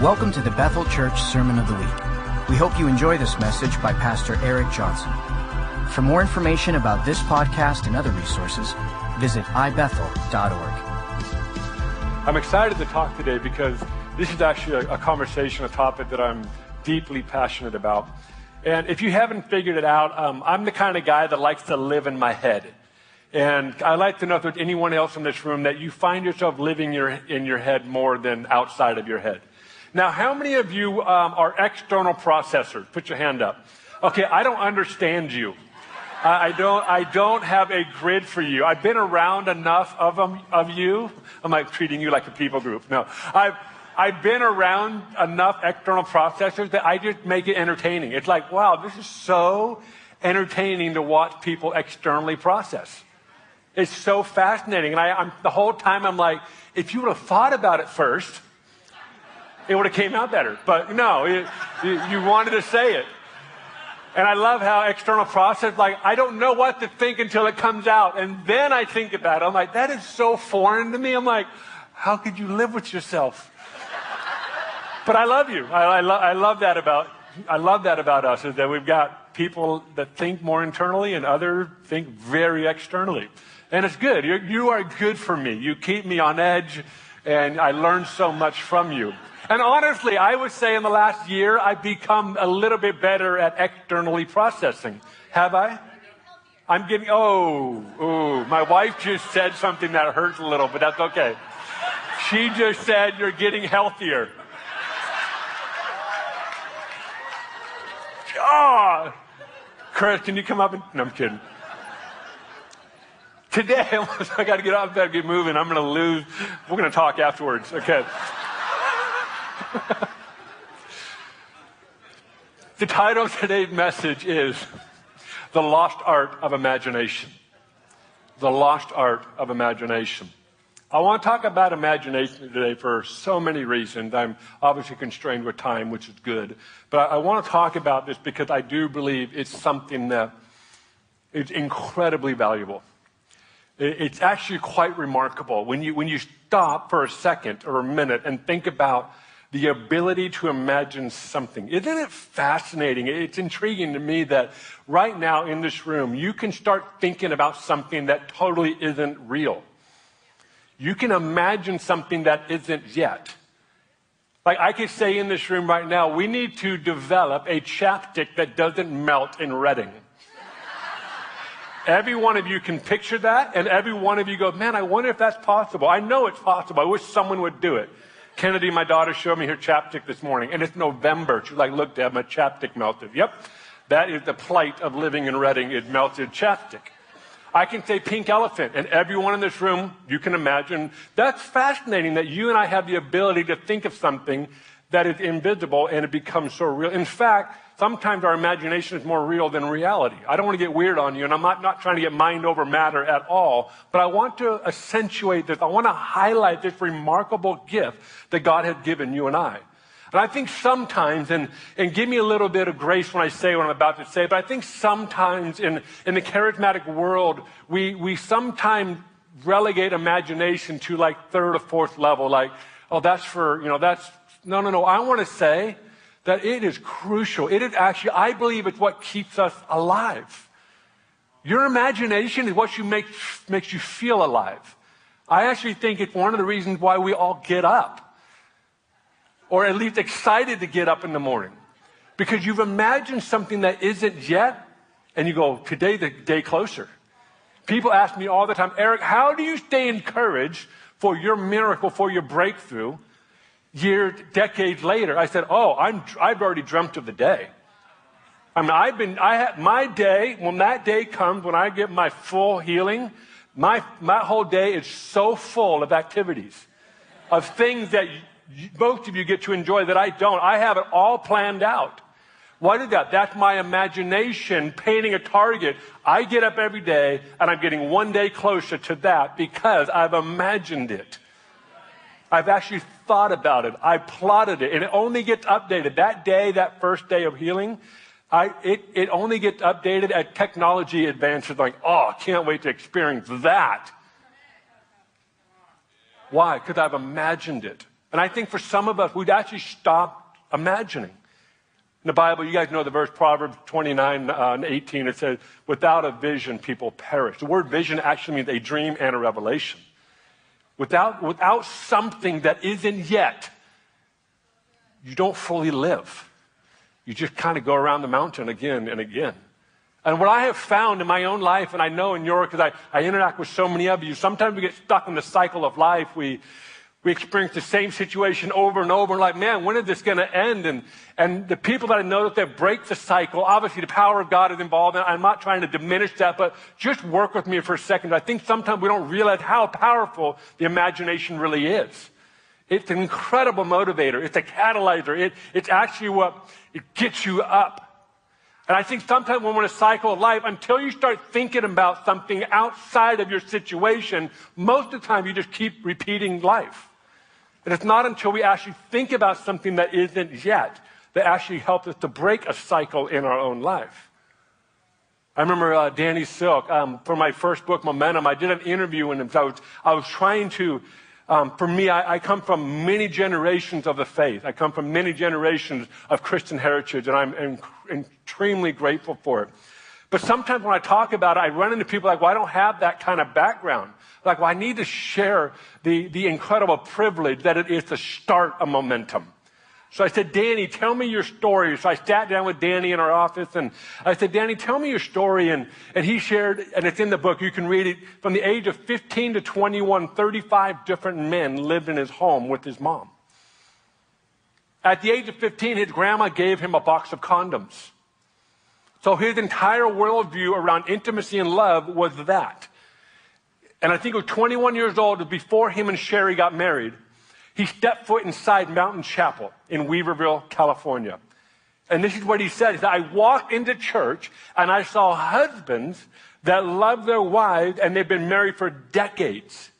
Welcome to the Bethel Church Sermon of the Week. We hope you enjoy this message by Pastor Eric Johnson. For more information about this podcast and other resources, visit ibethel.org. I'm excited to talk today because this is actually a conversation, a topic that I'm deeply passionate about. And if you haven't figured it out, I'm the kind of guy that likes to live in my head. And I'd like to know if there's anyone else in this room that you find yourself living in your head more than outside of your head. Now, how many of you are external processors? Put your hand up. Okay, I don't understand you. I don't have a grid for you. I've been around enough of you. I'm like treating you like a people group. No, I've been around enough external processors that I just make it entertaining. It's like, wow, this is so entertaining to watch people externally process. It's so fascinating. And I'm the whole time I'm like, if you would have thought about it first, it would have came out better. But no, you wanted to say it. And I love how external process, like, I don't know what to think until it comes out. And then I think about it. I'm like, that is so foreign to me. I'm like, how could you live with yourself? But I love you. I love that about us, is that we've got people that think more internally and others think very externally. And it's good. You are good for me. You keep me on edge, and I learn so much from you. And honestly, I would say in the last year, I've become a little bit better at externally processing. Have I? I'm getting, my wife just said something that hurts a little, but that's okay. She just said you're getting healthier. Oh, Chris, can you come up and, no, I'm kidding. Today, I got to get out of bed, get moving. I'm going to lose. We're going to talk afterwards. Okay. The title of today's message is The Lost Art of Imagination. The Lost Art of Imagination. I want to talk about imagination today for so many reasons. I'm obviously constrained with time, which is good. But I want to talk about this because I do believe it's something that is incredibly valuable. It's actually quite remarkable when you stop for a second or a minute and think about the ability to imagine something. Isn't it fascinating? It's intriguing to me that right now in this room, you can start thinking about something that totally isn't real. You can imagine something that isn't yet. Like I could say in this room right now, we need to develop a chapstick that doesn't melt in Reading. Every one of you can picture that, and every one of you go, man, I wonder if that's possible. I know it's possible. I wish someone would do it. Kennedy, my daughter, showed me her chapstick this morning, and it's November. She looked at my chapstick melted. Yep, that is the plight of living in Reading, is melted chapstick. I can say pink elephant, and everyone in this room, you can imagine. That's fascinating that you and I have the ability to think of something that is invisible, and it becomes so real. In fact, sometimes our imagination is more real than reality. I don't want to get weird on you, and I'm not trying to get mind over matter at all, but I want to accentuate this. I want to highlight this remarkable gift that God has given you and I. And I think sometimes, and give me a little bit of grace when I say what I'm about to say, but I think sometimes in the charismatic world, we sometimes relegate imagination to like third or fourth level, like, oh, that's for, No. I want to say that it is crucial. It is actually, I believe it's what keeps us alive. Your imagination is what makes you feel alive. I actually think it's one of the reasons why we all get up, or at least excited to get up in the morning, because you've imagined something that isn't yet, and you go, today the day closer. People ask me all the time, Eric, how do you stay encouraged for your miracle, for your breakthrough, decades later? I said, I've already dreamt of the day. I mean, my day, when that day comes, when I get my full healing, my whole day is so full of activities, of things that both of you get to enjoy that I don't. I have it all planned out. What is that? That's my imagination painting a target. I get up every day, and I'm getting one day closer to that because I've imagined it. I've actually thought about it. I plotted it, and it only gets updated. That day, that first day of healing, it only gets updated as technology advances. Like, I can't wait to experience that. Why? Because I've imagined it. And I think for some of us, we'd actually stop imagining. In the Bible, you guys know the verse, Proverbs 29 and 18, it says, without a vision, people perish. The word vision actually means a dream and a revelation. Without something that isn't yet, you don't fully live. You just kind of go around the mountain again and again. And what I have found in my own life, and I know in yours, because I interact with so many of you, sometimes we get stuck in the cycle of life. We experience the same situation over and over, and like, man, when is this going to end? And the people that I know that break the cycle, obviously the power of God is involved, and I'm not trying to diminish that, but just work with me for a second. I think sometimes we don't realize how powerful the imagination really is. It's an incredible motivator. It's a catalyzer. It's actually it gets you up. And I think sometimes when we're in a cycle of life, until you start thinking about something outside of your situation, most of the time you just keep repeating life. And it's not until we actually think about something that isn't yet that actually helps us to break a cycle in our own life. I remember Danny Silk, for my first book, Momentum, I did an interview with him. So I was trying to, for me, I come from many generations of the faith. I come from many generations of Christian heritage, and I'm extremely grateful for it. But sometimes when I talk about it, I run into people like, well, I don't have that kind of background. Like, well, I need to share the incredible privilege that it is to start a momentum. So I said, Danny, tell me your story. So I sat down with Danny in our office, and I said, Danny, tell me your story. And he shared, and it's in the book, you can read it, from the age of 15 to 21, 35 different men lived in his home with his mom. At the age of 15, his grandma gave him a box of condoms. So his entire worldview around intimacy and love was that. And I think he was 21 years old before him and Sherry got married. He stepped foot inside Mountain Chapel in Weaverville, California. And this is what he said. He said, I walked into church and I saw husbands that love their wives and they've been married for decades.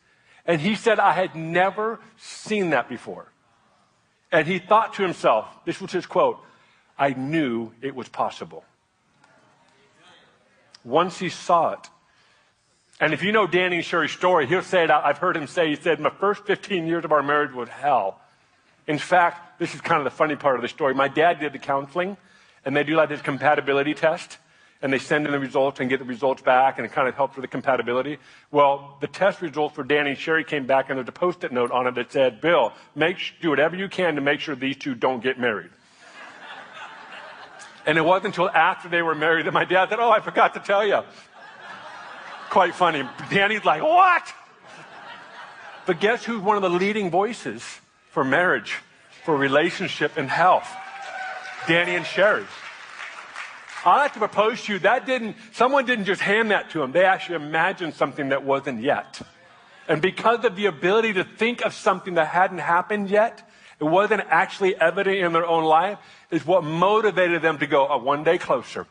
And he said, I had never seen that before. And he thought to himself, this was his quote, I knew it was possible. Once he saw it, and if you know Danny and Sherry's story, he'll say it out. I've heard him say, he said, my first 15 years of our marriage was hell. In fact, this is kind of the funny part of the story. My dad did the counseling, and they do like this compatibility test, and they send in the results and get the results back, and it kind of helps with the compatibility. Well, the test results for Danny and Sherry came back, and there's a Post-it note on it that said, Bill, do whatever you can to make sure these two don't get married. And it wasn't until after they were married that my dad said, oh, I forgot to tell you. Quite funny. Danny's like, what? But guess who's one of the leading voices for marriage, for relationship and health? Danny and Sherry. I'd like to propose to you, someone didn't just hand that to them. They actually imagined something that wasn't yet. And because of the ability to think of something that hadn't happened yet, it wasn't actually evident in their own life, is what motivated them to go one day closer,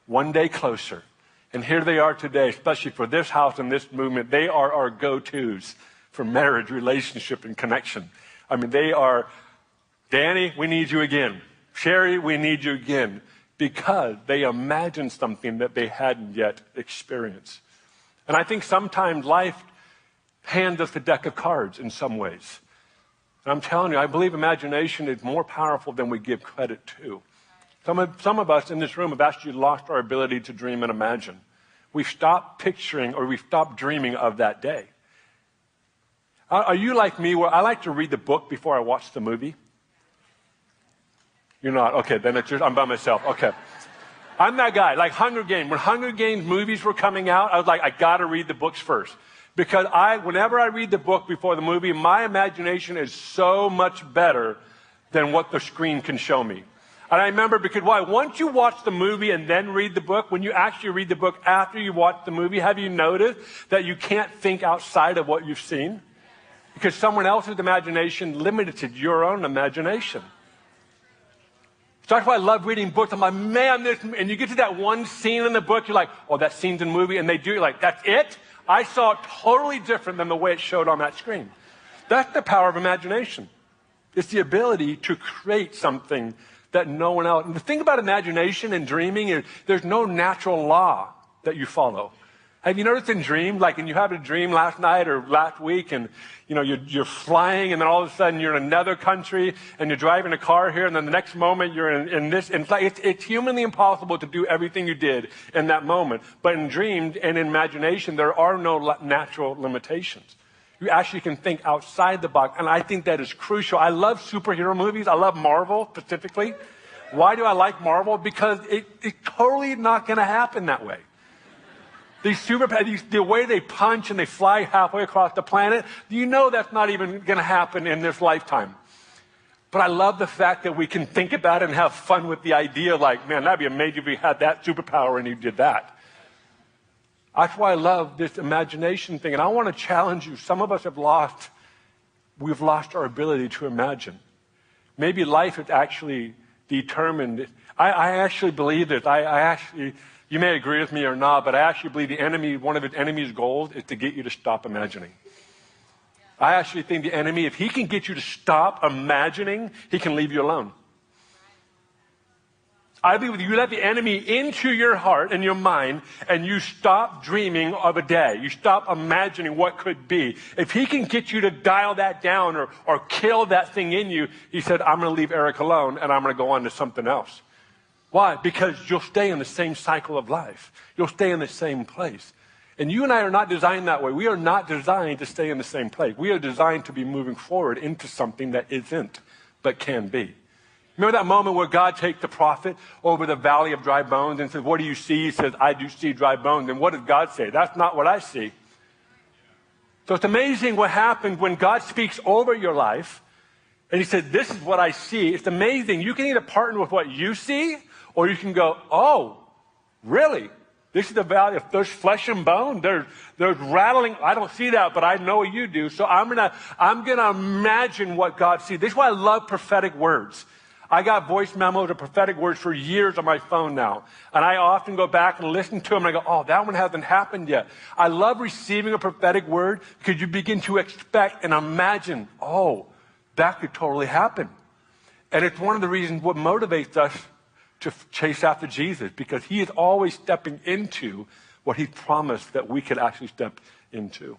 one day closer. And here they are today, especially for this house and this movement. They are our go-tos for marriage, relationship, and connection. I mean, they are, Danny, we need you again. Sherry, we need you again. Because they imagined something that they hadn't yet experienced. And I think sometimes life hands us a deck of cards in some ways. And I'm telling you, I believe imagination is more powerful than we give credit to. Some of us in this room have actually lost our ability to dream and imagine. We've stopped picturing or we've stopped dreaming of that day. Are you like me where I like to read the book before I watch the movie? You're not? Okay, then I'm by myself. Okay. I'm that guy, like Hunger Games. When Hunger Games movies were coming out, I was like, I got to read the books first. Because whenever I read the book before the movie, my imagination is so much better than what the screen can show me. And I remember because why? Once you watch the movie and then read the book, when you actually read the book after you watch the movie, have you noticed that you can't think outside of what you've seen? Because someone else's imagination limited your own imagination. So that's why I love reading books. I'm like, man, and you get to that one scene in the book, you're like, oh, that scene's in the movie, and they do, you're like, that's it? I saw it totally different than the way it showed on that screen. That's the power of imagination. It's the ability to create something that no one else. And the thing about imagination and dreaming is there's no natural law that you follow. Have you noticed in dreams, like when you have a dream last night or last week and, you're flying and then all of a sudden you're in another country and you're driving a car here and then the next moment you're in this. And it's humanly impossible to do everything you did in that moment. But in dreams and in imagination, there are no natural limitations. You actually can think outside the box. And I think that is crucial. I love superhero movies. I love Marvel specifically. Why do I like Marvel? Because it's totally not going to happen that way. The way they punch and they fly halfway across the planet, you know that's not even going to happen in this lifetime. But I love the fact that we can think about it and have fun with the idea like, man, that'd be amazing if we had that superpower and you did that. That's why I love this imagination thing. And I want to challenge you. Some of us we've lost our ability to imagine. Maybe life is actually determined. I actually believe this. You may agree with me or not, but I actually believe one of the enemy's goals is to get you to stop imagining. I actually think the enemy, if he can get you to stop imagining, he can leave you alone. I believe you let the enemy into your heart and your mind and you stop dreaming of a day. You stop imagining what could be. If he can get you to dial that down or kill that thing in you, he said, I'm going to leave Eric alone and I'm going to go on to something else. Why? Because you'll stay in the same cycle of life. You'll stay in the same place. And you and I are not designed that way. We are not designed to stay in the same place. We are designed to be moving forward into something that isn't, but can be. Remember that moment where God takes the prophet over the valley of dry bones and says, what do you see? He says, I do see dry bones. And what does God say? That's not what I see. So it's amazing what happens when God speaks over your life and he said, this is what I see. It's amazing. You can either partner with what you see or you can go, oh, really? This is the valley of there's flesh and bone. There's rattling. I don't see that, but I know what you do. So I'm gonna imagine what God sees. This is why I love prophetic words. I got voice memos of prophetic words for years on my phone now. And I often go back and listen to them and I go, oh, that one hasn't happened yet. I love receiving a prophetic word because you begin to expect and imagine, oh, that could totally happen. And it's one of the reasons what motivates us to chase after Jesus, because he is always stepping into what he promised that we could actually step into.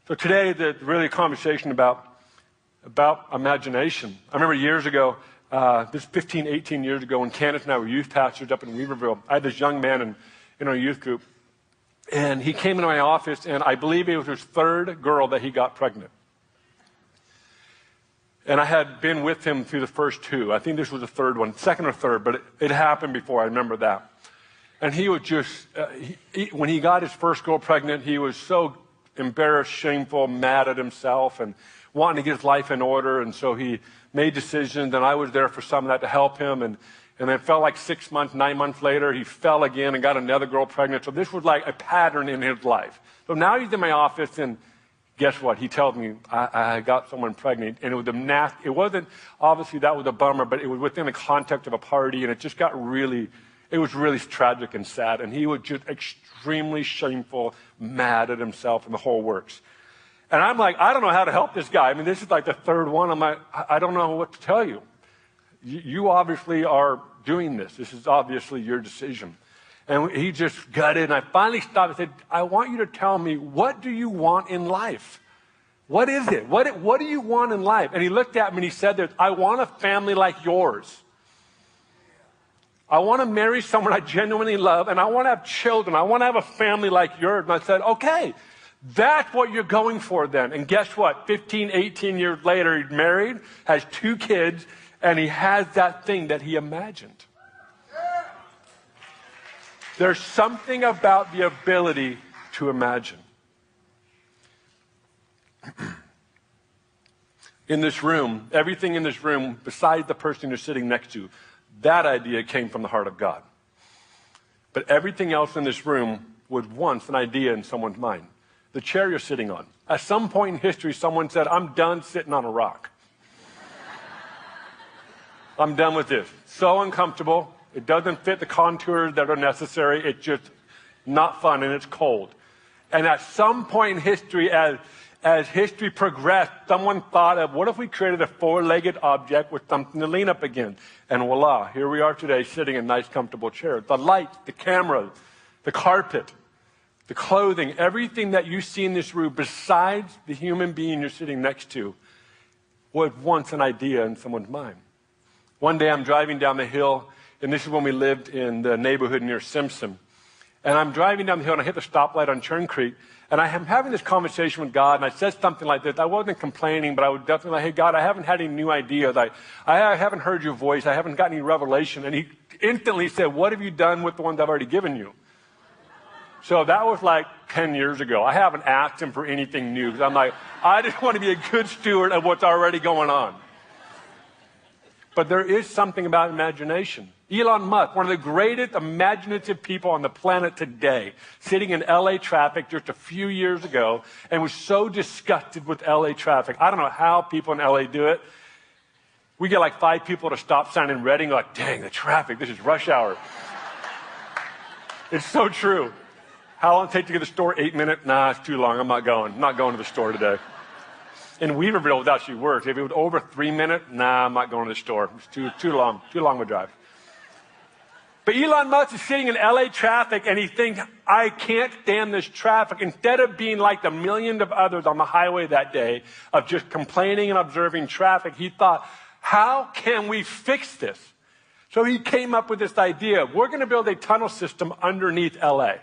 So today, really a conversation about imagination. I remember years ago, this 15, 18 years ago, when Candace and I were youth pastors up in Weaverville, I had this young man in our youth group, and he came into my office, and I believe it was his third girl that he got pregnant. And I had been with him through the first two. I think this was the third one, second or third, but it happened before. I remember that. And he was just, when he got his first girl pregnant, he was so embarrassed, shameful, mad at himself, and wanting to get his life in order. And so he made decisions, and I was there for some of that to help him. And it felt like 6 months, 9 months later, he fell again and got another girl pregnant. So this was like a pattern in his life. So now he's in my office, and guess what? He tells me, I got someone pregnant, and it was it wasn't, obviously that was a bummer, but it was within the context of a party, and it just got it was really tragic and sad, and he was just extremely shameful, mad at himself and the whole works. And I'm like, I don't know how to help this guy. I mean, this is like the third one. I'm like, I don't know what to tell you. You obviously are doing this. This is obviously your decision. And he just got it. And I finally stopped and said, I want you to tell me, what do you want in life? What is it? What do you want in life? And he looked at me and he said this, I want a family like yours. I want to marry someone I genuinely love, and I want to have children. I want to have a family like yours. And I said, okay, that's what you're going for then. And guess what? 15, 18 years later, he's married, has 2 kids, and he has that thing that he imagined. There's something about the ability to imagine. In this room, everything in this room, besides the person you're sitting next to, that idea came from the heart of God. But everything else in this room was once an idea in someone's mind. The chair you're sitting on. At some point in history, someone said, I'm done sitting on a rock. I'm done with this. So uncomfortable. It doesn't fit the contours that are necessary. It's just not fun, and it's cold. And at some point in history, as history progressed, someone thought of, what if we created a 4-legged object with something to lean up against? And voila, here we are today sitting in nice, comfortable chairs. The lights, the cameras, the carpet. the clothing, everything that you see in this room besides the human being you're sitting next to was once an idea in someone's mind. One day I'm driving down the hill, and this is when we lived in the neighborhood near Simpson. And I'm driving down the hill, and I hit the stoplight on Churn Creek, and I am having this conversation with God, and I said something like this. I wasn't complaining, but I was definitely like, hey, God, I haven't had any new ideas. I haven't heard your voice. I haven't got any revelation. And he instantly said, what have you done with the ones I've already given you? So that was like 10 years ago. I haven't asked him for anything new, because I'm like, I just want to be a good steward of what's already going on. But there is something about imagination. Elon Musk, one of the greatest imaginative people on the planet today, sitting in LA traffic just a few years ago and was so disgusted with LA traffic. I don't know how people in LA do it. We get like 5 people at a stop sign in Redding, like, dang, the traffic, this is rush hour. It's so true. How long does it take to get to the store? 8 minutes? Nah, it's too long. I'm not going. I'm not going to the store today. In Weaverville, it actually worked. If it was over 3 minutes, nah, I'm not going to the store. It's too long of a drive. But Elon Musk is sitting in LA traffic, and he thinks, I can't stand this traffic. Instead of being like the millions of others on the highway that day, of just complaining and observing traffic, he thought, how can we fix this? So he came up with this idea. We're going to build a tunnel system underneath LA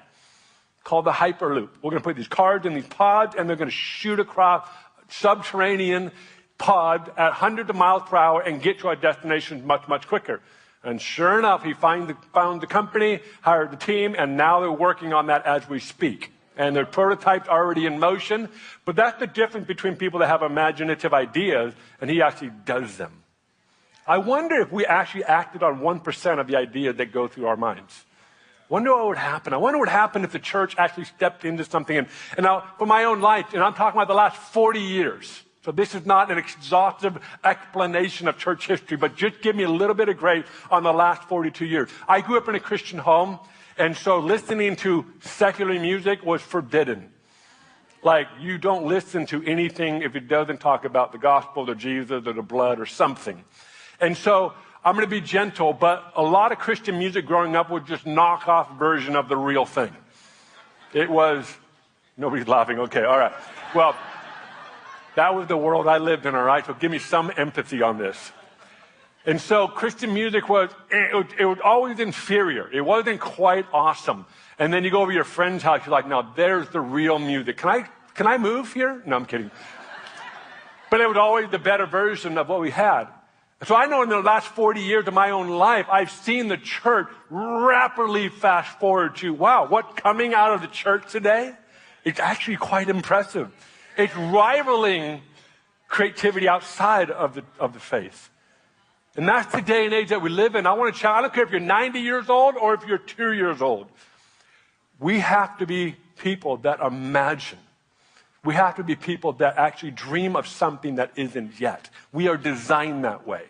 called the Hyperloop. We're going to put these cars in these pods, and they're going to shoot across subterranean pod at hundreds of miles per hour and get to our destination much, much quicker. And sure enough, he found the company, hired the team, and now they're working on that as we speak. And their prototype's already in motion. But that's the difference between people that have imaginative ideas and he actually does them. I wonder if we actually acted on 1% of the ideas that go through our minds. Wonder what would happen. I wonder what would happen if the church actually stepped into something. And now, for my own life, and I'm talking about the last 40 years. So this is not an exhaustive explanation of church history, but just give me a little bit of grace on the last 42 years. I grew up in a Christian home, and so listening to secular music was forbidden. Like, you don't listen to anything if it doesn't talk about the gospel or Jesus or the blood or something. And so I'm going to be gentle, but a lot of Christian music growing up was just knockoff version of the real thing. It was, nobody's laughing, okay, all right. Well, that was the world I lived in, all right? So give me some empathy on this. And so Christian music was always inferior. It wasn't quite awesome. And then you go over to your friend's house, you're like, now there's the real music. Can I move here? No, I'm kidding. But it was always the better version of what we had. So I know in the last 40 years of my own life, I've seen the church rapidly fast forward to, wow, what's coming out of the church today? It's actually quite impressive. It's rivaling creativity outside of the faith. And that's the day and age that we live in. I want to challenge, I don't care if you're 90 years old or if you're 2 years old. We have to be people that imagine. We have to be people that actually dream of something that isn't yet. We are designed that way.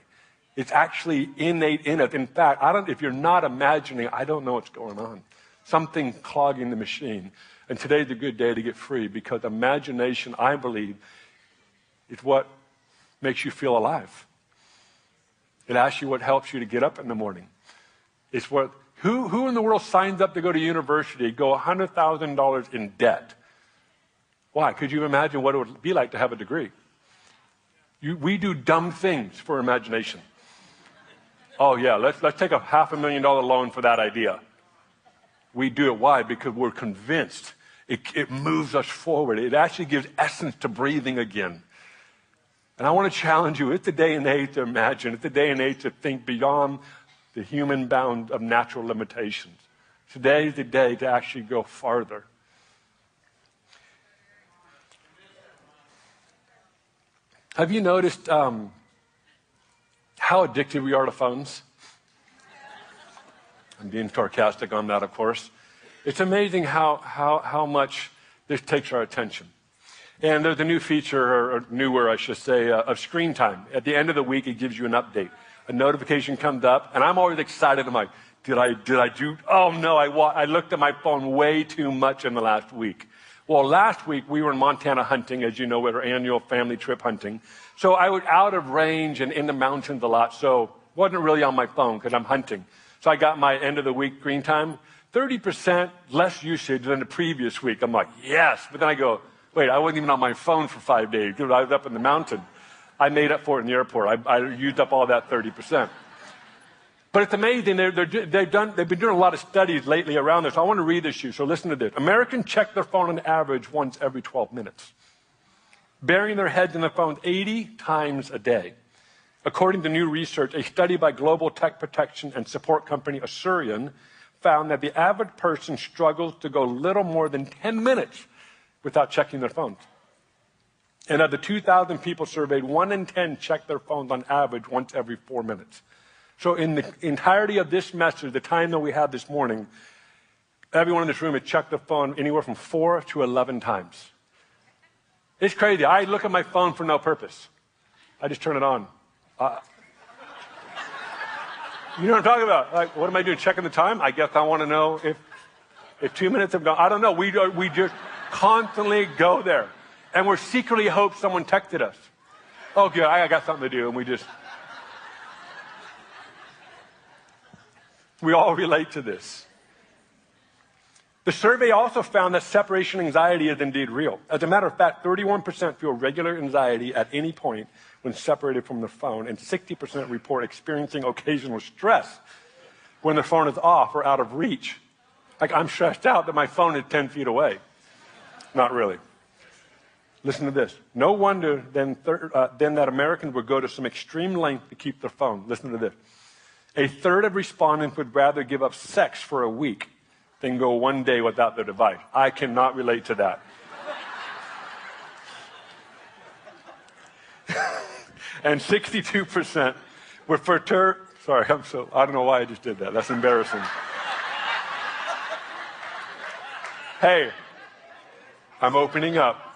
It's actually innate in us. In fact, if you're not imagining, I don't know what's going on. Something clogging the machine. And today's a good day to get free because imagination, I believe, is what makes you feel alive. It asks you what helps you to get up in the morning. It's what, who in the world signs up to go to university, go $100,000 in debt? Why? Could you imagine what it would be like to have a degree? We do dumb things for imagination. Oh yeah, let's take a $500,000 loan for that idea. We do it. Why? Because we're convinced it moves us forward. It actually gives essence to breathing again. And I want to challenge you. It's the day and age to imagine. It's the day and age to think beyond the human bound of natural limitations. Today is the day to actually go farther. Have you noticed how addicted we are to phones? I'm being sarcastic on that, of course. It's amazing how much this takes our attention. And there's a new feature, or newer, I should say, of screen time. At the end of the week, it gives you an update. A notification comes up, and I'm always excited. I'm like, did I do? Oh no, I looked at my phone way too much in the last week. Well, last week we were in Montana hunting, as you know, with our annual family trip hunting. So I was out of range and in the mountains a lot, so wasn't really on my phone because I'm hunting. So I got my end of the week screen time, 30% less usage than the previous week. I'm like, yes. But then I go, wait, I wasn't even on my phone for 5 days. Dude, I was up in the mountain. I made up for it in the airport. I used up all that 30%. But it's amazing. They've been doing a lot of studies lately around this. I want to read this to you, so listen to this. Americans check their phone on average once every 12 minutes, burying their heads in their phones 80 times a day. According to new research, a study by global tech protection and support company Asurion found that the average person struggles to go little more than 10 minutes without checking their phones. And of the 2,000 people surveyed, 1 in 10 check their phones on average once every 4 minutes. So in the entirety of this message, the time that we had this morning, everyone in this room had checked their phone anywhere from 4 to 11 times. It's crazy. I look at my phone for no purpose. I just turn it on. You know what I'm talking about? Like, what am I doing? Checking the time? I guess I want to know if 2 minutes have gone. I don't know. We just constantly go there. And we're secretly hope someone texted us. Oh, good. I got something to do. And we all relate to this. The survey also found that separation anxiety is indeed real. As a matter of fact, 31% feel regular anxiety at any point when separated from their phone, and 60% report experiencing occasional stress when their phone is off or out of reach. Like, I'm stressed out that my phone is 10 feet away. Not really. Listen to this. No wonder then that Americans would go to some extreme length to keep their phone. Listen to this. A third of respondents would rather give up sex for a week than go 1 day without their device. I cannot relate to that. And 62% would prefer, I don't know why I just did that. That's embarrassing. Hey, I'm opening up.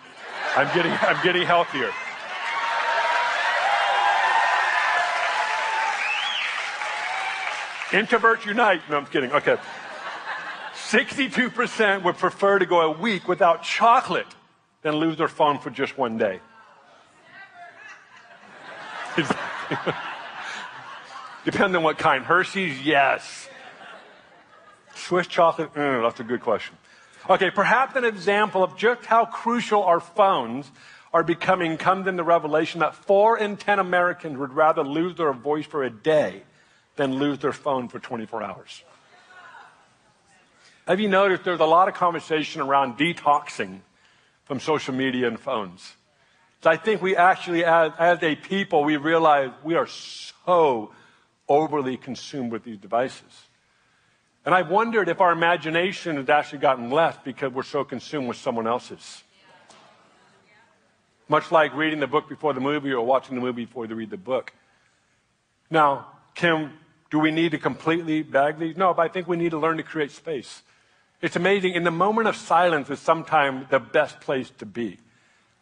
I'm getting healthier. Introverts unite. No, I'm kidding. Okay. 62% would prefer to go a week without chocolate than lose their phone for just 1 day. Depends on what kind. Hershey's, yes. Swiss chocolate, that's a good question. Okay, perhaps an example of just how crucial our phones are becoming comes in the revelation that 4 in 10 Americans would rather lose their voice for a day than lose their phone for 24 hours. Have you noticed there's a lot of conversation around detoxing from social media and phones? So I think we actually, as a people, we realize we are so overly consumed with these devices. And I've wondered if our imagination has actually gotten less because we're so consumed with someone else's. Much like reading the book before the movie or watching the movie before you read the book. Now, do we need to completely bag these? No, but I think we need to learn to create space. It's amazing. In the moment of silence is sometimes the best place to be.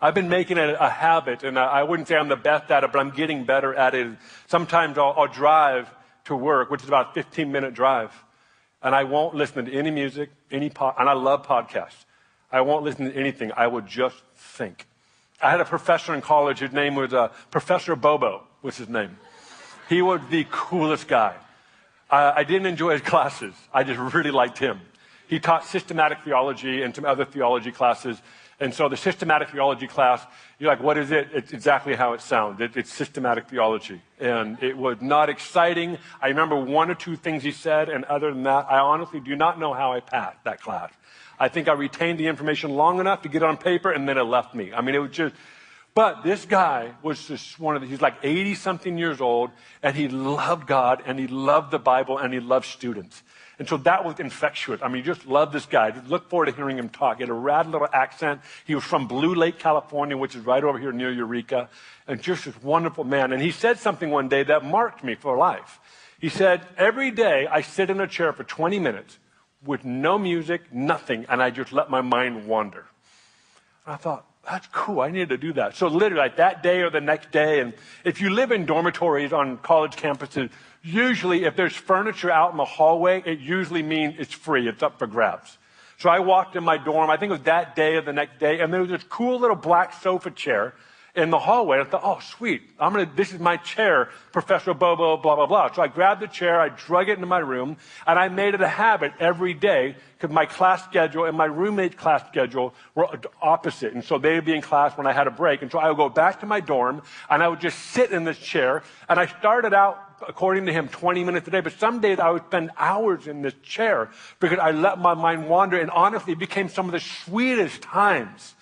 I've been making it a habit, and I wouldn't say I'm the best at it, but I'm getting better at it. Sometimes I'll drive to work, which is about a 15-minute drive, and I won't listen to any music, and I love podcasts. I won't listen to anything. I will just think. I had a professor in college. His name was Professor Bobo, was his name. He was the coolest guy. I didn't enjoy his classes. I just really liked him. He taught systematic theology and some other theology classes. And so the systematic theology class, you're like, what is it? It's exactly how it sounds. It's systematic theology. And it was not exciting. I remember 1 or 2 things he said, and other than that, I honestly do not know how I passed that class. I think I retained the information long enough to get it on paper, and then it left me. I mean, it was just... But this guy was just he's like 80-something years old, and he loved God, and he loved the Bible, and he loved students. And so that was infectious. I mean, you just love this guy. Just look forward to hearing him talk. He had a rad little accent. He was from Blue Lake, California, which is right over here near Eureka, and just this wonderful man. And he said something one day that marked me for life. He said, every day I sit in a chair for 20 minutes with no music, nothing, and I just let my mind wander. And I thought, that's cool. I need to do that. So literally, like that day or the next day, and if you live in dormitories on college campuses, usually if there's furniture out in the hallway, it usually means it's free. It's up for grabs. So I walked in my dorm, I think it was that day or the next day, and there was this cool little black sofa chair, in the hallway. I thought, oh, sweet. This is my chair, Professor Bobo, blah, blah, blah. So I grabbed the chair, I drug it into my room, and I made it a habit every day because my class schedule and my roommate's class schedule were opposite. And so they would be in class when I had a break. And so I would go back to my dorm, and I would just sit in this chair. And I started out, according to him, 20 minutes a day. But some days I would spend hours in this chair because I let my mind wander. And honestly, it became some of the sweetest times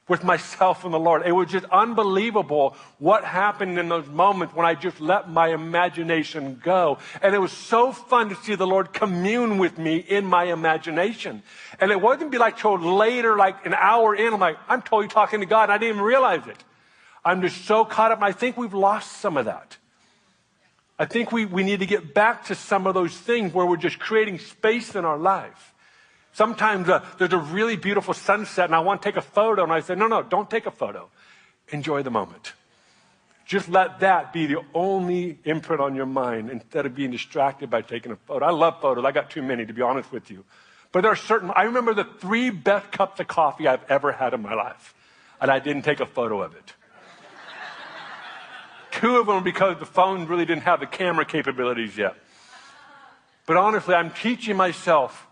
with myself and the Lord. It was just unbelievable what happened in those moments when I just let my imagination go. And it was so fun to see the Lord commune with me in my imagination. And it wasn't be like till later, like an hour in, I'm totally talking to God, and I didn't even realize it. I'm just so caught up, and I think we've lost some of that. I think we need to get back to some of those things where we're just creating space in our life. Sometimes there's a really beautiful sunset, and I want to take a photo, and I say, no, don't take a photo. Enjoy the moment. Just let that be the only imprint on your mind instead of being distracted by taking a photo. I love photos. I got too many, to be honest with you. But there are I remember the 3 best cups of coffee I've ever had in my life, and I didn't take a photo of it. 2 of them because the phone really didn't have the camera capabilities yet. But honestly, I'm teaching myself,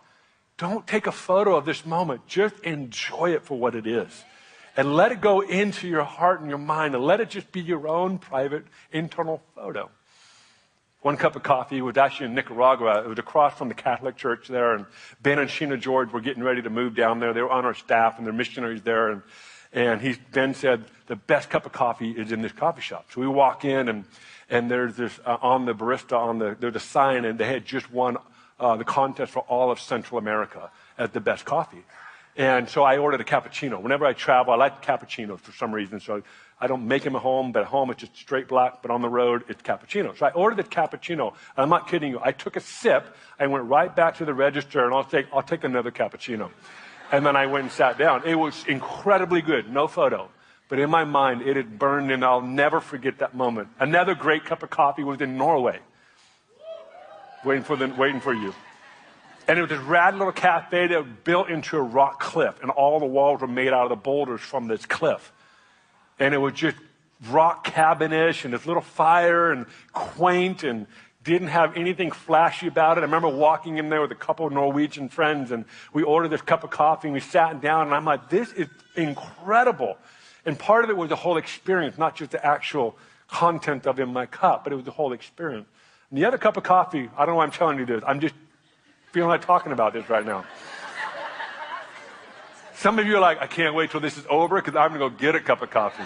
don't take a photo of this moment. Just enjoy it for what it is. And let it go into your heart and your mind, and let it just be your own private internal photo. 1 cup of coffee was actually in Nicaragua. It was across from the Catholic Church there, and Ben and Sheena George were getting ready to move down there. They were on our staff, and they're missionaries there. And Ben said, the best cup of coffee is in this coffee shop. So we walk in, and there's this, on the barista, there's a sign, and they had just won the contest for all of Central America at the best coffee. And so I ordered a cappuccino. Whenever I travel, I like cappuccinos for some reason. So I don't make them at home, but at home it's just straight black, but on the road it's cappuccino. So I ordered the cappuccino, and I'm not kidding you. I took a sip, I went right back to the register, and I'll take another cappuccino. And then I went and sat down. It was incredibly good, no photo. But in my mind, it had burned, and I'll never forget that moment. Another great cup of coffee was in Norway. Waiting for you. And it was this rad little cafe that was built into a rock cliff, and all the walls were made out of the boulders from this cliff. And it was just rock cabin-ish, and this little fire, and quaint, and didn't have anything flashy about it. I remember walking in there with a couple of Norwegian friends, and we ordered this cup of coffee, and we sat down, and I'm like, this is incredible. And part of it was the whole experience, not just the actual content of in my cup, but it was the whole experience. And the other cup of coffee, I don't know why I'm telling you this. I'm just feeling like talking about this right now. Some of you are like, I can't wait till this is over because I'm going to go get a cup of coffee.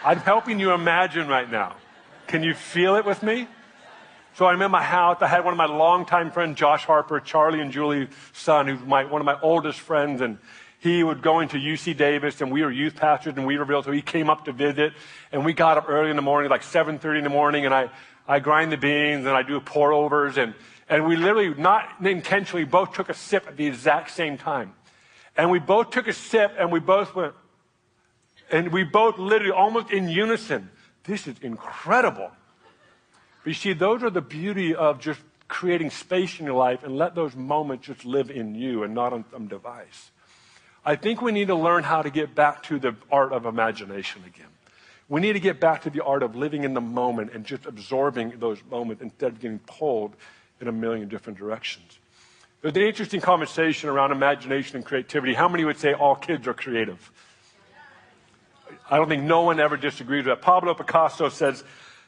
I'm helping you imagine right now. Can you feel it with me? So I'm in my house. I had one of my longtime friends, Josh Harper, Charlie and Julie's son, who's one of my oldest friends, and he would go into UC Davis, and we were youth pastors in Weaverville, so he came up to visit, and we got up early in the morning, like 7:30 in the morning, and I grind the beans, and I do pour-overs, and we literally, not intentionally, both took a sip at the exact same time. And we both took a sip, and we both went, and we both literally, almost in unison, this is incredible. But you see, those are the beauty of just creating space in your life, and let those moments just live in you and not on some device. I think we need to learn how to get back to the art of imagination again. We need to get back to the art of living in the moment and just absorbing those moments instead of getting pulled in a million different directions. There's an interesting conversation around imagination and creativity. How many would say all kids are creative? I don't think no one ever disagrees with that. Pablo Picasso says,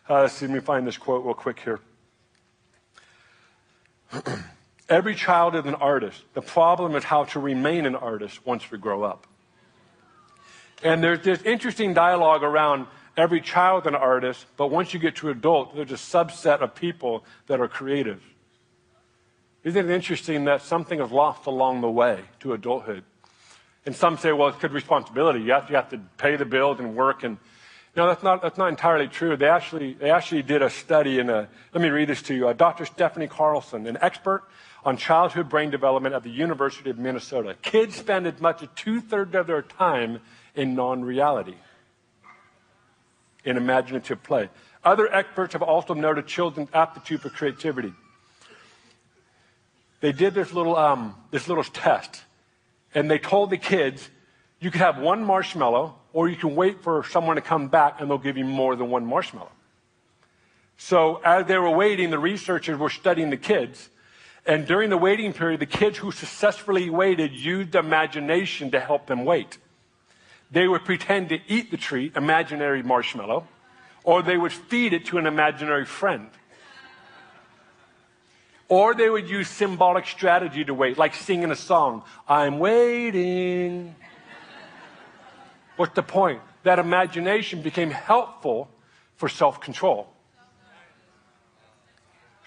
let me find this quote real quick here. Every child is an artist. The problem is how to remain an artist once we grow up. And there's this interesting dialogue around every child an artist, but once you get to adult, there's a subset of people that are creative. Isn't it interesting that something is lost along the way to adulthood? And some say, well, it's good responsibility. You have to pay the bills and work. And no, that's not entirely true. They actually did a study let me read this to you. Dr. Stephanie Carlson, an expert on childhood brain development at the University of Minnesota. Kids spend as much as 2/3 of their time in non-reality, in imaginative play. Other experts have also noted children's aptitude for creativity. They did this little test, and they told the kids, you could have one marshmallow or you can wait for someone to come back and they'll give you more than one marshmallow. So as they were waiting, the researchers were studying the kids. And during the waiting period, the kids who successfully waited used imagination to help them wait. They would pretend to eat the treat, imaginary marshmallow, or they would feed it to an imaginary friend. Or they would use symbolic strategy to wait, like singing a song, I'm waiting. What's the point? That imagination became helpful for self-control.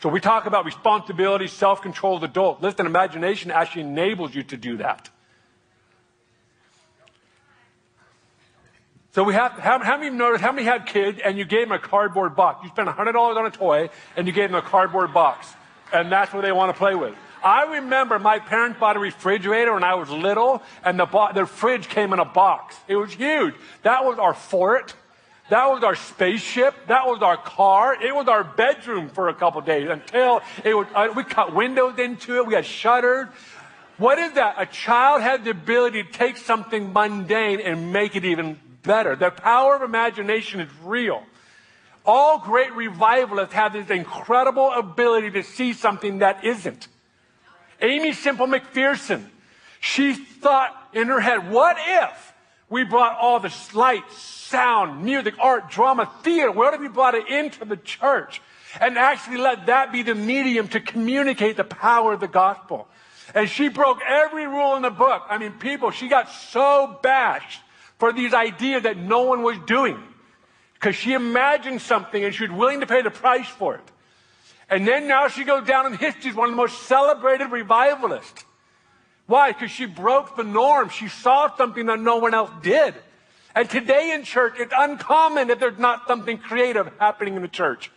So we talk about responsibility, self-control as adults. Listen, imagination actually enables you to do that. So how many of you noticed, how many had kids and you gave them a cardboard box? You spent $100 on a toy and you gave them a cardboard box. And that's what they want to play with. I remember my parents bought a refrigerator when I was little, and the fridge came in a box. It was huge. That was our fort. That was our spaceship. That was our car. It was our bedroom for a couple days until we cut windows into it. We had shutters. What is that? A child had the ability to take something mundane and make it even better. The power of imagination is real. All great revivalists have this incredible ability to see something that isn't. Amy Semple McPherson, she thought in her head, what if we brought all the lights, sound, music, art, drama, theater, what if we brought it into the church and actually let that be the medium to communicate the power of the gospel? And she broke every rule in the book. I mean, she got so bashed for these ideas that no one was doing. Because she imagined something and she was willing to pay the price for it. And then now she goes down in history as one of the most celebrated revivalists. Why? Because she broke the norm. She saw something that no one else did. And today in church, it's uncommon that there's not something creative happening in the church.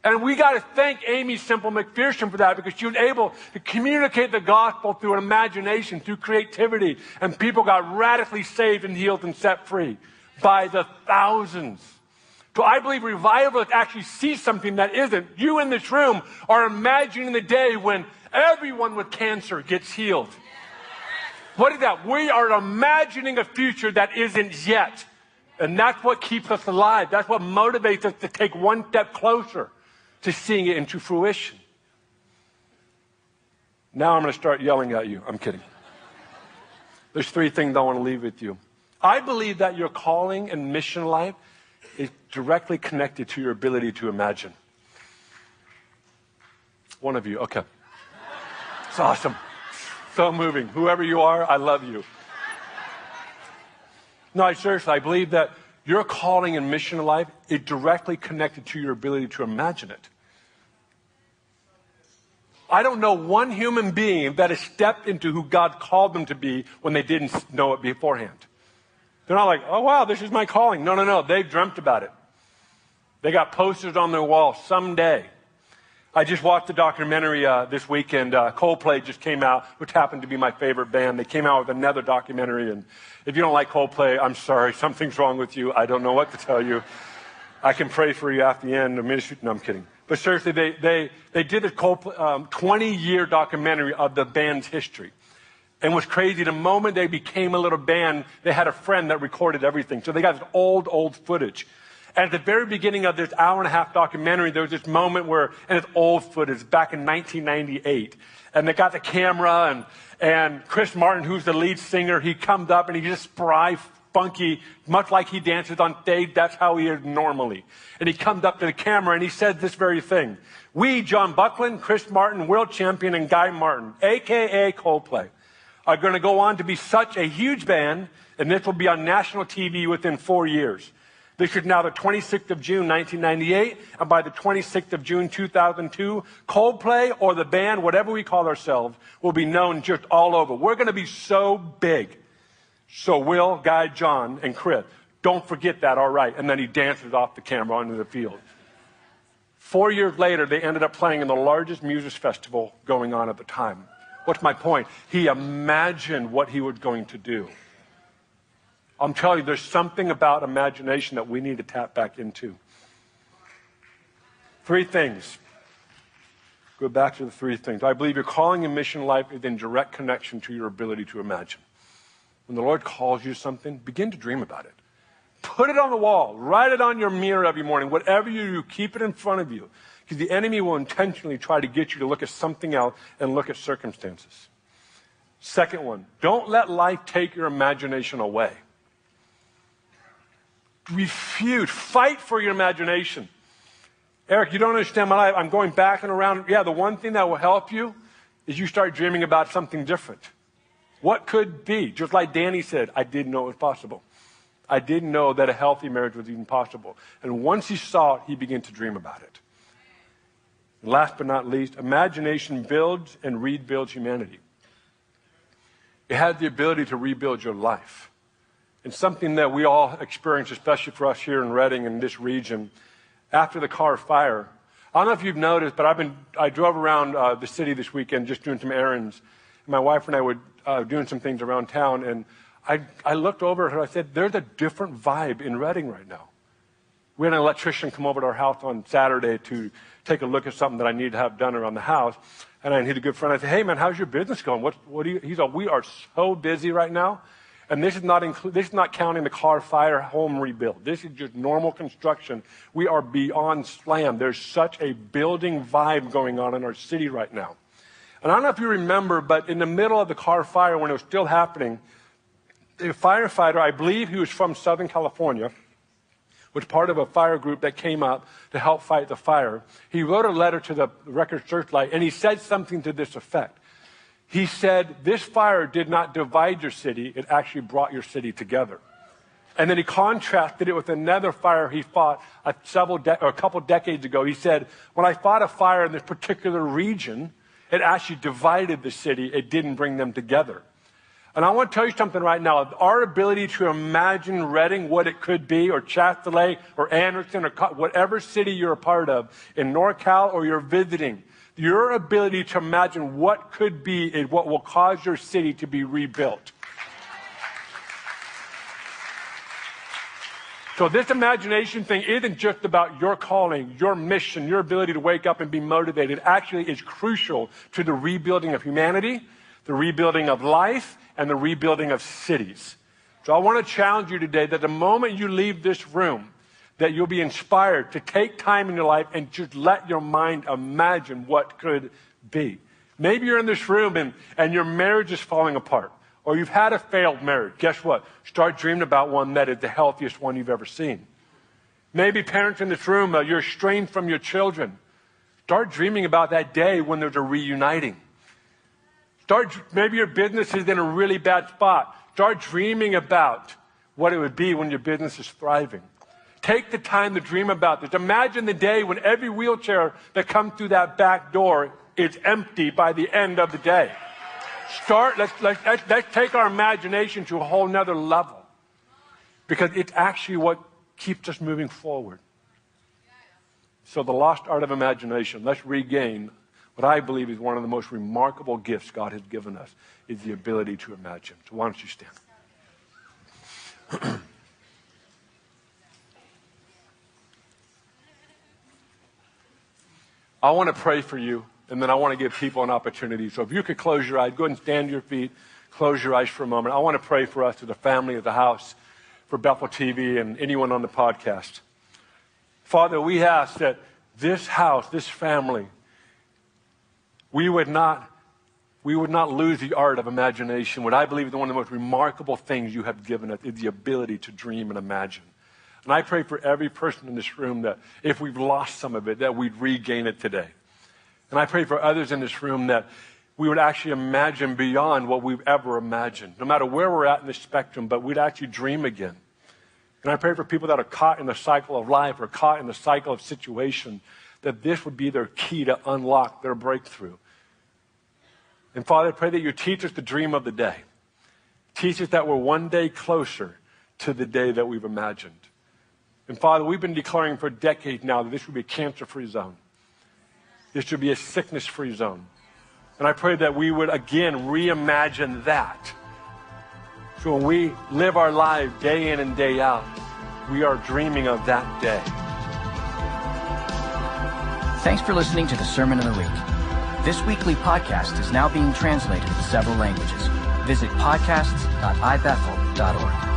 And we got to thank Amy Semple McPherson for that, because she was able to communicate the gospel through an imagination, through creativity. And people got radically saved and healed and set free by the thousands. So I believe revivalists actually see something that isn't. You in this room are imagining the day when everyone with cancer gets healed. What is that? We are imagining a future that isn't yet. And that's what keeps us alive. That's what motivates us to take one step closer to seeing it into fruition. Now I'm going to start yelling at you. I'm kidding. There's 3 things I want to leave with you. I believe that your calling and mission life is directly connected to your ability to imagine. One of you, okay. It's awesome. So moving. Whoever you are, I love you. No, seriously, I believe that your calling and mission in life is directly connected to your ability to imagine it. I don't know one human being that has stepped into who God called them to be when they didn't know it beforehand. They're not like, oh, wow, this is my calling. No. They've dreamt about it. They got posters on their wall someday. I just watched the documentary this weekend. Coldplay just came out, which happened to be my favorite band. They came out with another documentary. And if you don't like Coldplay, I'm sorry. Something's wrong with you. I don't know what to tell you. I can pray for you after the end of ministry. No, I'm kidding. But seriously, they did a 20-year documentary of the band's history. And what's crazy, the moment they became a little band, they had a friend that recorded everything. So they got this old footage. And at the very beginning of this hour-and-a-half documentary, there was this moment where, and it's old footage, back in 1998. And they got the camera, and Chris Martin, who's the lead singer, he comes up and he's just spry, funky, much like he dances on stage. That's how he is normally. And he comes up to the camera and he says this very thing. We, John Buckland, Chris Martin, world champion, and Guy Martin, a.k.a. Coldplay, are going to go on to be such a huge band, and this will be on national TV within 4 years. This is now the 26th of June, 1998, and by the 26th of June, 2002, Coldplay, or the band, whatever we call ourselves, will be known just all over. We're going to be so big. So Will, Guy, John, and Chris, don't forget that, all right. And then he dances off the camera onto the field. 4 years later, they ended up playing in the largest music festival going on at the time. What's my point? He imagined what he was going to do. I'm telling you, there's something about imagination that we need to tap back into. 3 things. Go back to the 3 things. I believe your calling and mission life is in direct connection to your ability to imagine. When the Lord calls you something, begin to dream about it. Put it on the wall. Write it on your mirror every morning. Whatever you do, keep it in front of you. Because the enemy will intentionally try to get you to look at something else and look at circumstances. Second one, don't let life take your imagination away. Refuse. Fight for your imagination. Eric, you don't understand my life. I'm going back and around. Yeah, the one thing that will help you is you start dreaming about something different. What could be? Just like Danny said, I didn't know it was possible. I didn't know that a healthy marriage was even possible. And once he saw it, he began to dream about it. And last but not least, imagination builds and rebuilds humanity. It has the ability to rebuild your life. And something that we all experience, especially for us here in Redding and this region, after the Carr fire. I don't know if you've noticed, but I drove around the city this weekend just doing some errands. My wife and I were doing some things around town, and I looked over at her. I said, there's a different vibe in Redding right now. We had an electrician come over to our house on Saturday to take a look at something that I need to have done around the house. And I need a good friend. I said, hey, man, how's your business going? What do you? He's like, we are so busy right now. And this is not counting the Carr fire home rebuild. This is just normal construction. We are beyond slammed. There's such a building vibe going on in our city right now. And I don't know if you remember, but in the middle of the Carr fire, when it was still happening, a firefighter, I believe he was from Southern California, was part of a fire group that came up to help fight the fire. He wrote a letter to the Record Searchlight, and he said something to this effect. He said, this fire did not divide your city, it actually brought your city together. And then he contrasted it with another fire he fought a couple decades ago. He said, when I fought a fire in this particular region, it actually divided the city, it didn't bring them together. And I want to tell you something right now. Our ability to imagine Redding, what it could be, or Chastelaine, or Anderson, or whatever city you're a part of, in NorCal or you're visiting, your ability to imagine what could be is what will cause your city to be rebuilt. So this imagination thing isn't just about your calling, your mission, your ability to wake up and be motivated. Actually, it's crucial to the rebuilding of humanity, the rebuilding of life, and the rebuilding of cities. So I want to challenge you today that the moment you leave this room, that you'll be inspired to take time in your life and just let your mind imagine what could be. Maybe you're in this room and your marriage is falling apart, or you've had a failed marriage. Guess what? Start dreaming about one that is the healthiest one you've ever seen. Maybe parents in this room, you're estranged from your children. Start dreaming about that day when there's a reuniting. Maybe your business is in a really bad spot. Start dreaming about what it would be when your business is thriving. Take the time to dream about this. Imagine the day when every wheelchair that comes through that back door is empty by the end of the day. Let's take our imagination to a whole nother level, because it's actually what keeps us moving forward. So the lost art of imagination, let's regain what I believe is one of the most remarkable gifts God has given us, is the ability to imagine. So why don't you stand? I want to pray for you, and then I want to give people an opportunity. So if you could close your eyes, go ahead and stand to your feet, close your eyes for a moment. I want to pray for us as a family, as a house, for Bethel TV and anyone on the podcast. Father, we ask that this house, this family, we would not lose the art of imagination. What I believe is one of the most remarkable things you have given us is the ability to dream and imagine. And I pray for every person in this room that if we've lost some of it, that we'd regain it today. And I pray for others in this room that we would actually imagine beyond what we've ever imagined, no matter where we're at in the spectrum, but we'd actually dream again. And I pray for people that are caught in the cycle of life or caught in the cycle of situation, that this would be their key to unlock their breakthrough. And Father, I pray that you teach us the dream of the day. Teach us that we're one day closer to the day that we've imagined. And Father, we've been declaring for decades now that this would be a cancer-free zone. This should be a sickness-free zone. And I pray that we would again reimagine that. So when we live our life day in and day out, we are dreaming of that day. Thanks for listening to the Sermon of the Week. This weekly podcast is now being translated to several languages. Visit podcasts.ibethel.org.